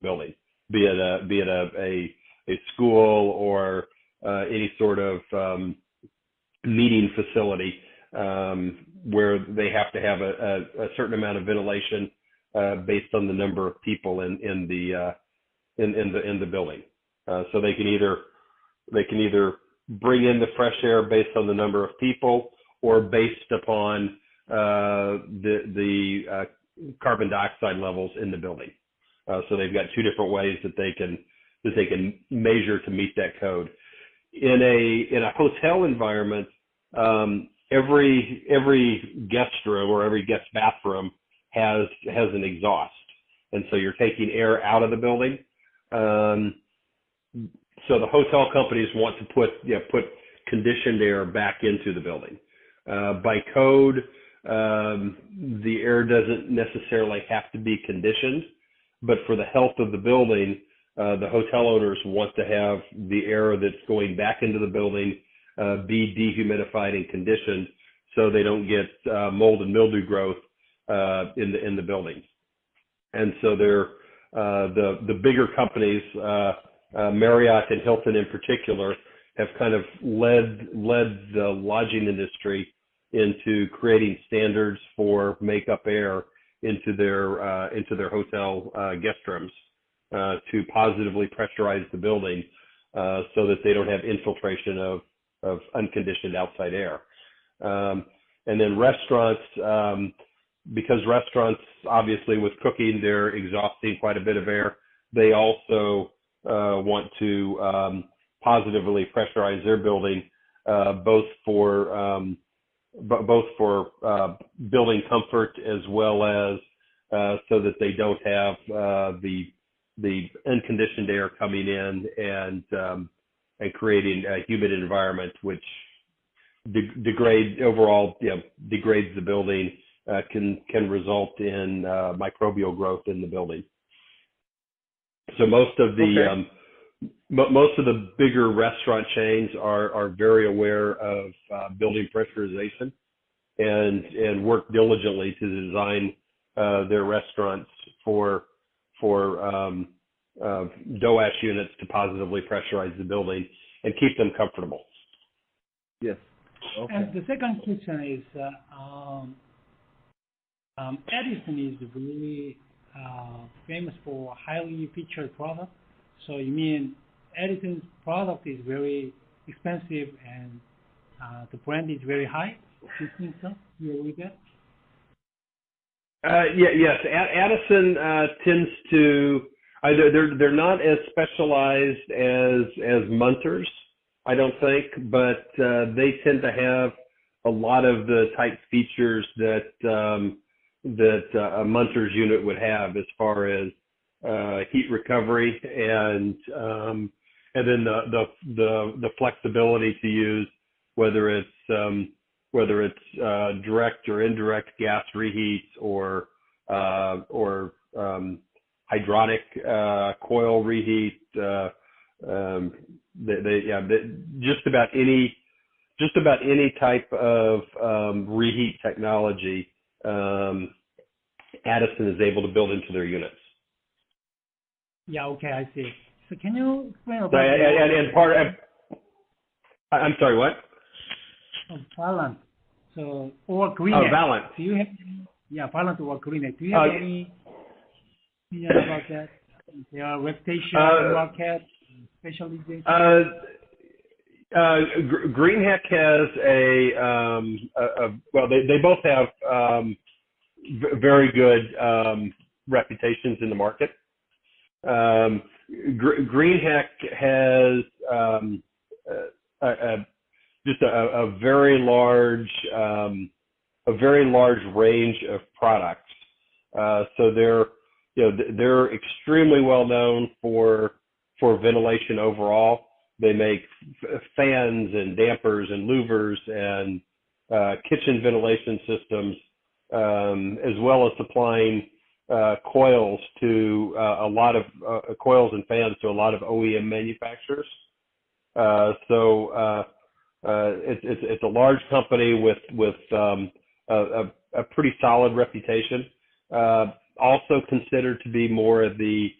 building, be it a school or any sort of meeting facility where they have to have a certain amount of ventilation based on the number of people in the building. So they can either bring in the fresh air based on the number of people or based upon the carbon dioxide levels in the building. So they've got two different ways that they can measure to meet that code. In a hotel environment, every guest room or every guest bathroom has an exhaust, and so you're taking air out of the building. So the hotel companies want to put conditioned air back into the building. By code, the air doesn't necessarily have to be conditioned, but for the health of the building, the hotel owners want to have the air that's going back into the building be dehumidified and conditioned so they don't get mold and mildew growth in the building. And so they're the bigger companies, Marriott and Hilton in particular, have kind of led the lodging industry into creating standards for makeup air into their hotel guest rooms to positively pressurize the building so that they don't have infiltration of unconditioned outside air. And then restaurants, because restaurants obviously with cooking they're exhausting quite a bit of air, they also want to positively pressurize their building both for building comfort as well as so that they don't have the unconditioned air coming in and creating a humid environment, which degrades the building, can result in microbial growth in the building. So most of the bigger restaurant chains are very aware of building pressurization and work diligently to design their restaurants for dough ash units to positively pressurize the building and keep them comfortable. Yes. Okay. And the second question is, Edison is really famous for highly featured product. So you mean Edison's product is very expensive and the brand is very high? Do you think so? You agree with that? Yes. Addison tends to they're not as specialized as Munters, I don't think, but they tend to have a lot of the type features that a Munters unit would have as far as heat recovery and then the flexibility to use whether it's direct or indirect gas reheats or hydronic coil reheat. Just about any type of reheat technology, Addison is able to build into their units. Yeah. Okay, I see. So can you explain about I'm sorry, what? Valant. So or Greenhead. Valant. Do you have Valant or Greenhead? Do you have any opinion about that? Their reputation, market, specialization. Greenheck has they both have very good reputations in the market. Greenheck has just a very large range of products. So they're extremely well known for ventilation overall. They make fans and dampers and louvers and kitchen ventilation systems, as well as supplying coils to a lot of coils and fans to a lot of OEM manufacturers. So it's a large company with a pretty solid reputation. Also considered to be more of the